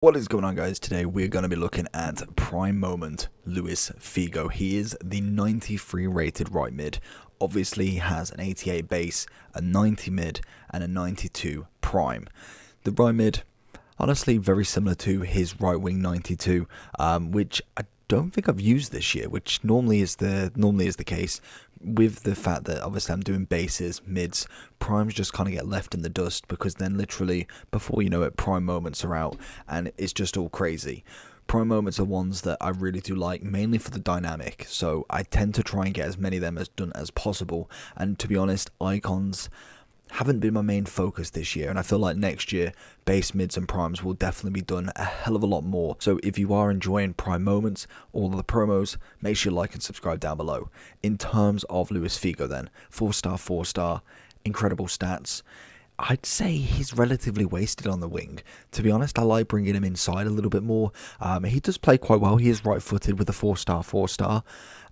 What is going on, guys? Today we're going to be looking at prime moment Luis Figo. He is the 93 rated right mid. Obviously he has an 88 base, a 90 mid and a 92 prime. The right mid, honestly very similar to his right wing 92, which I don't think I've used this year, which normally is the case, with the fact that obviously I'm doing bases, mids. Primes just kind of get left in the dust, because then literally before you know it, prime moments are out and it's just all crazy. Prime moments are ones that I really do like, mainly for the dynamic, so I tend to try and get as many of them as done as possible. And to be honest, icons haven't been my main focus this year, and I feel like next year base, mids and primes will definitely be done a hell of a lot more. So if you are enjoying prime moments, all of the promos, make sure you like and subscribe down below. In terms of Luis Figo then, 4-star, incredible stats. I'd say he's relatively wasted on the wing. To be honest, I like bringing him inside a little bit more. He does play quite well. He is right footed with a 4-star.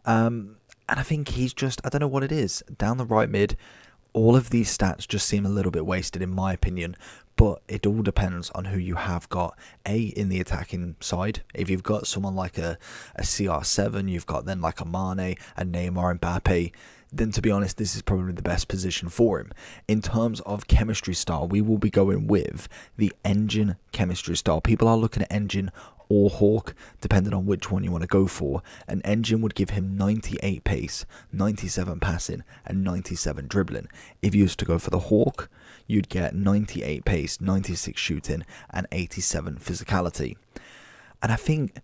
And I think he's just, I don't know what it is, down the right mid. All of these stats just seem a little bit wasted in my opinion, but it all depends on who you have got. In the attacking side, if you've got someone like a CR7, you've got then like a Mane, a Neymar, Mbappe, then to be honest, this is probably the best position for him. In terms of chemistry style, we will be going with the engine chemistry style. People are looking at engine or hawk, depending on which one you want to go for. An engine would give him 98 pace, 97 passing and 97 dribbling. If you used to go for the hawk, you'd get 98 pace, 96 shooting and 87 physicality. And I think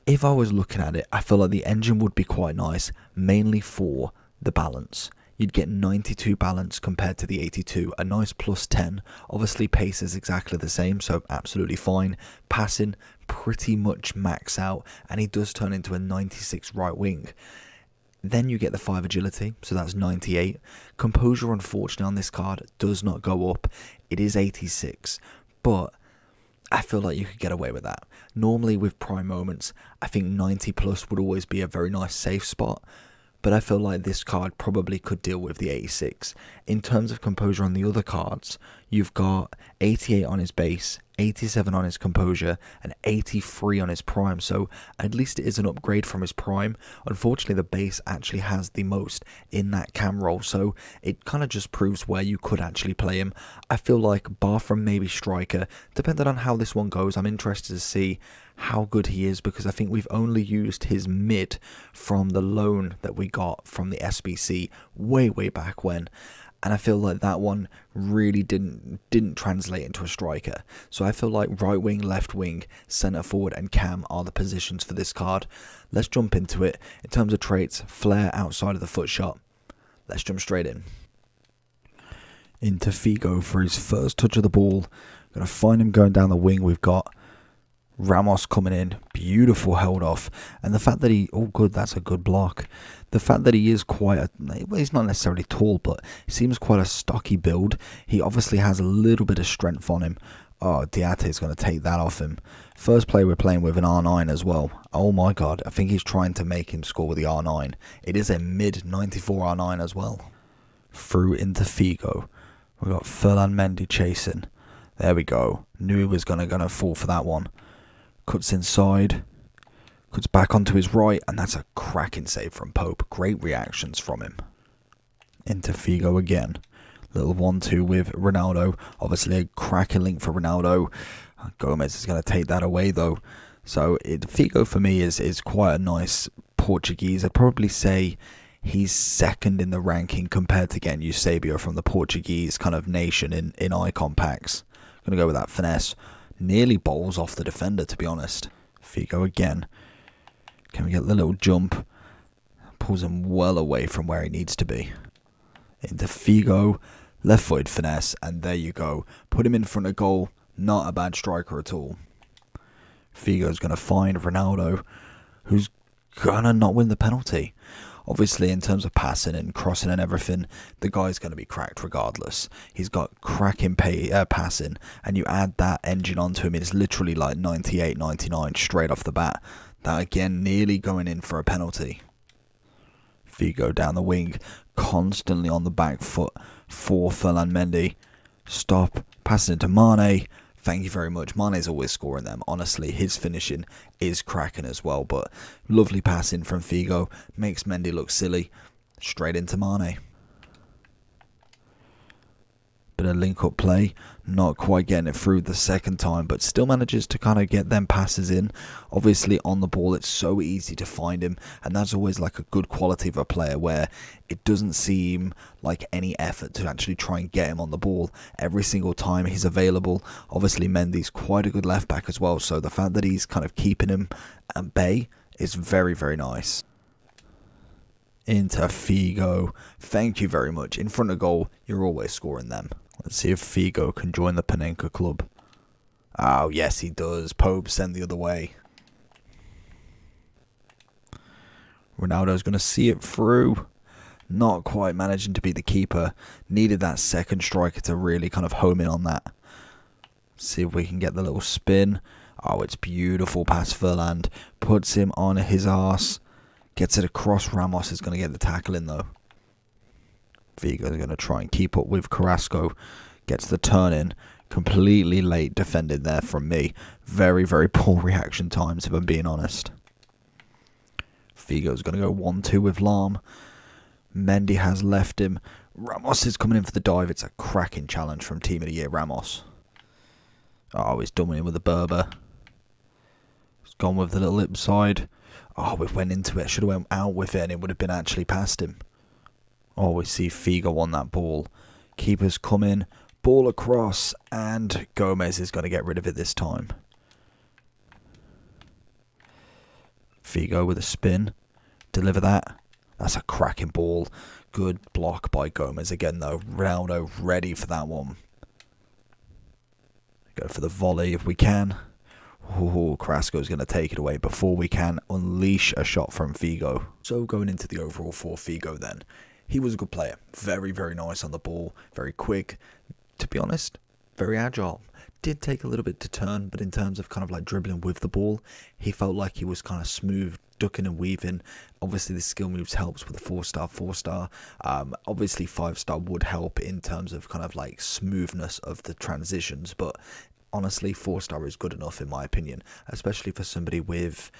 if I was looking at it, I feel like the engine would be quite nice, mainly for the balance. You'd get 92 balance compared to the 82, a nice plus 10. Obviously pace is exactly the same, so absolutely fine. Passing pretty much max out, and he does turn into a 96 right wing. Then you get the 5 agility, so that's 98. Composure, unfortunately, on this card does not go up. It is 86, but I feel like you could get away with that. Normally with prime moments, I think 90 plus would always be a very nice safe spot, but I feel like this card probably could deal with the 86. In terms of composure on the other cards, you've got 88 on his base, 87 on his composure, and 83 on his prime, so at least it is an upgrade from his prime. Unfortunately, the base actually has the most in that cam roll, so it kind of just proves where you could actually play him. I feel like bar from maybe striker, depending on how this one goes, I'm interested to see how good he is, because I think we've only used his mid from the loan that we got from the SBC way back when, and I feel like that one really didn't translate into a striker. So I feel like right wing, left wing, centre forward and cam are the positions for this card. Let's jump into it. In terms of traits, flair outside of the foot shot. Let's jump straight in. Into Figo for his first touch of the ball. Gonna find him going down the wing. We've got Ramos coming in, beautiful held off, and the fact that oh good, that's a good block. The fact that he is quite well, he's not necessarily tall, but he seems quite a stocky build. He obviously has a little bit of strength on him. Oh, Diate is going to take that off him. First player we're playing with an R9 as well. Oh my god, I think he's trying to make him score with the R9. It is a mid 94 R9 as well. Through into Figo. We've got Ferland Mendy chasing. There we go. Knew he was going to fall for that one. Cuts inside, cuts back onto his right, and that's a cracking save from Pope. Great reactions from him. Into Figo again. Little 1-2 with Ronaldo. Obviously a cracking link for Ronaldo. Gomez is going to take that away though. So Figo for me is quite a nice Portuguese. I'd probably say he's second in the ranking compared to getting Eusebio from the Portuguese kind of nation in icon packs. Going to go with that finesse. Nearly bowls off the defender, to be honest. Figo again. Can we get the little jump? Pulls him well away from where he needs to be. Into Figo. Left footed finesse. And there you go. Put him in front of goal. Not a bad striker at all. Figo's going to find Ronaldo, who's going to not win the penalty. Obviously, in terms of passing and crossing and everything, the guy's going to be cracked regardless. He's got cracking passing, and you add that engine onto him, it's literally like 98, 99 straight off the bat. That again, nearly going in for a penalty. Figo down the wing, constantly on the back foot for Ferland Mendy. Stop, passing it to Mane. Thank you very much. Mane's always scoring them. Honestly, his finishing is cracking as well. But lovely passing from Figo. Makes Mendy look silly. Straight into Mane. Bit of link-up play. Not quite getting it through the second time, but still manages to kind of get them passes in. Obviously, on the ball, it's so easy to find him. And that's always like a good quality of a player where it doesn't seem like any effort to actually try and get him on the ball. Every single time he's available. Obviously, Mendy's quite a good left-back as well. So the fact that he's kind of keeping him at bay is very, very nice. Into Figo. Thank you very much. In front of goal, you're always scoring them. Let's see if Figo can join the Panenka club. Oh, yes, he does. Pope sent the other way. Ronaldo's going to see it through. Not quite managing to be the keeper. Needed that second striker to really kind of home in on that. See if we can get the little spin. Oh, it's beautiful past Furland. Puts him on his arse. Gets it across. Ramos is going to get the tackle in though. Figo's going to try and keep up with Carrasco. Gets the turn in. Completely late defended there from me. Very, very poor reaction times if I'm being honest. Figo's going to go 1-2 with Lahm. Mendy has left him. Ramos is coming in for the dive. It's a cracking challenge from Team of the Year Ramos. Oh, he's done in with the Berber. He's gone with the little lip side. Oh, we went into it. Should have went out with it and it would have been actually past him. Oh, we see Figo on that ball. Keepers come in. Ball across. And Gomez is going to get rid of it this time. Figo with a spin. Deliver that. That's a cracking ball. Good block by Gomez again though. Ronaldo ready for that one. Go for the volley if we can. Oh, Carrasco's going to take it away before we can unleash a shot from Figo. So going into the overall for Figo then. He was a good player. Very, very nice on the ball. Very quick. To be honest, very agile. Did take a little bit to turn, but in terms of kind of like dribbling with the ball, he felt like he was kind of smooth, ducking and weaving. Obviously, the skill moves helps with a 4-star. Obviously, 5-star would help in terms of kind of like smoothness of the transitions, but honestly, 4-star is good enough in my opinion, especially for somebody with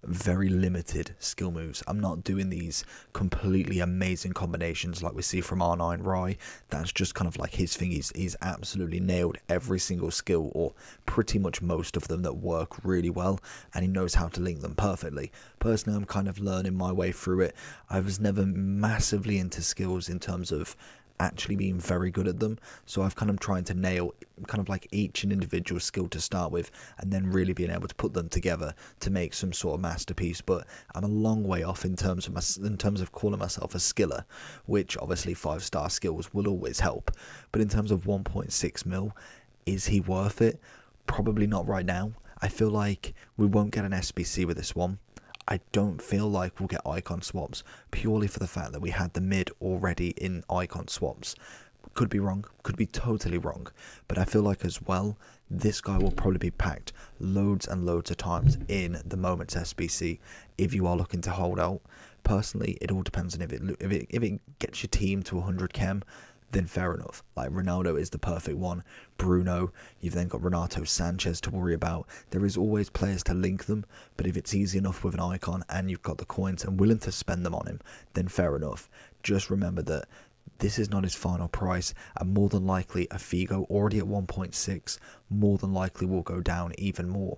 very limited skill moves. I'm not doing these completely amazing combinations like we see from R9 Rai. That's just kind of like his thing. He's absolutely nailed every single skill, or pretty much most of them that work really well, and he knows how to link them perfectly. Personally, I'm kind of learning my way through it. I was never massively into skills in terms of actually being very good at them, so I've kind of trying to nail kind of like each and individual skill to start with, and then really being able to put them together to make some sort of masterpiece. But I'm a long way off in terms of calling myself a skiller, which obviously 5-star skills will always help. But in terms of 1.6 mil, is he worth it? Probably not right now. I feel like we won't get an SBC with this one. I don't feel like we'll get icon swaps, purely for the fact that we had the mid already in icon swaps. Could be wrong, could be totally wrong, but I feel like as well, this guy will probably be packed loads and loads of times in the Moments SBC if you are looking to hold out. Personally, it all depends on if it gets your team to 100 chem, then fair enough. Like Ronaldo is the perfect one. Bruno, you've then got Renato Sanchez to worry about. There is always players to link them, but if it's easy enough with an icon and you've got the coins and willing to spend them on him, then fair enough. Just remember that this is not his final price, and more than likely a Figo already at 1.6 more than likely will go down even more.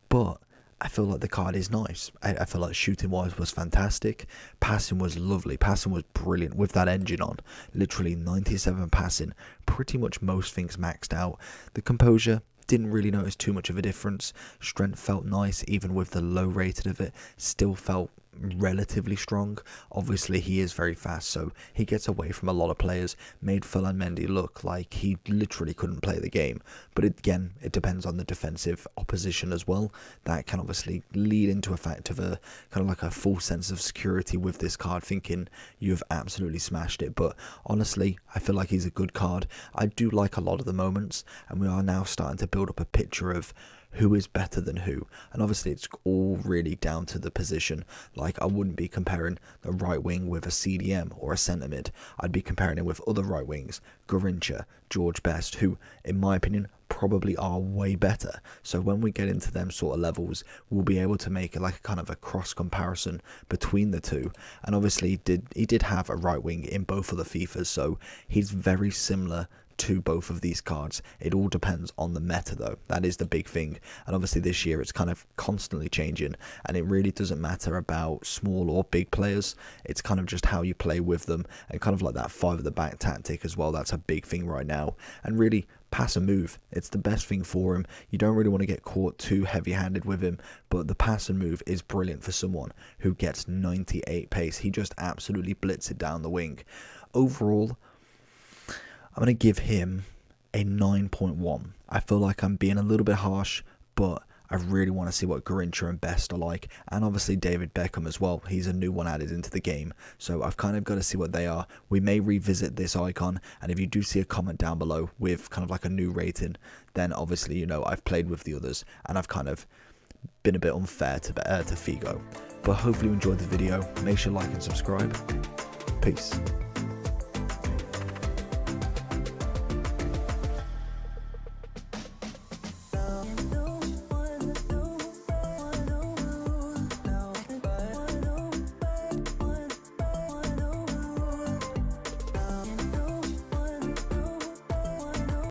But I feel like the card is nice. I feel like shooting wise was fantastic. Passing was lovely. Passing was brilliant with that engine on. Literally 97 passing. Pretty much most things maxed out. The composure, didn't really notice too much of a difference. Strength felt nice, even with the low rated of it. Still felt relatively strong. Obviously he is very fast, so he gets away from a lot of players. Made Ferland Mendy look like he literally couldn't play the game, but again, it depends on the defensive opposition as well. That can obviously lead into a fact of a kind of like a full sense of security with this card, thinking you've absolutely smashed it. But honestly, I feel like he's a good card. I do like a lot of the moments, and we are now starting to build up a picture of who is better than who. And obviously it's all really down to the position. Like, I wouldn't be comparing the right wing with a CDM or a centre mid. I'd be comparing him with other right wings, Garrincha, George Best, who in my opinion probably are way better. So when we get into them sort of levels, we'll be able to make like a kind of a cross comparison between the two. And obviously he did have a right wing in both of the FIFAs, so he's very similar to both of these cards. It all depends on the meta though. That is the big thing. And obviously this year it's kind of constantly changing, and it really doesn't matter about small or big players. It's kind of just how you play with them, and kind of like that 5 at the back tactic as well. That's a big thing right now. And really, pass and move, it's the best thing for him. You don't really want to get caught too heavy-handed with him, but the pass and move is brilliant for someone who gets 98 pace. He just absolutely blitz it down the wing. Overall, I'm going to give him a 9.1. I feel like I'm being a little bit harsh, but I really want to see what Garrincha and Best are like, and obviously David Beckham as well. He's a new one added into the game, so I've kind of got to see what they are. We may revisit this icon, and if you do see a comment down below with kind of like a new rating, then obviously, you know, I've played with the others, and I've kind of been a bit unfair to Figo. But hopefully you enjoyed the video. Make sure to like and subscribe. Peace.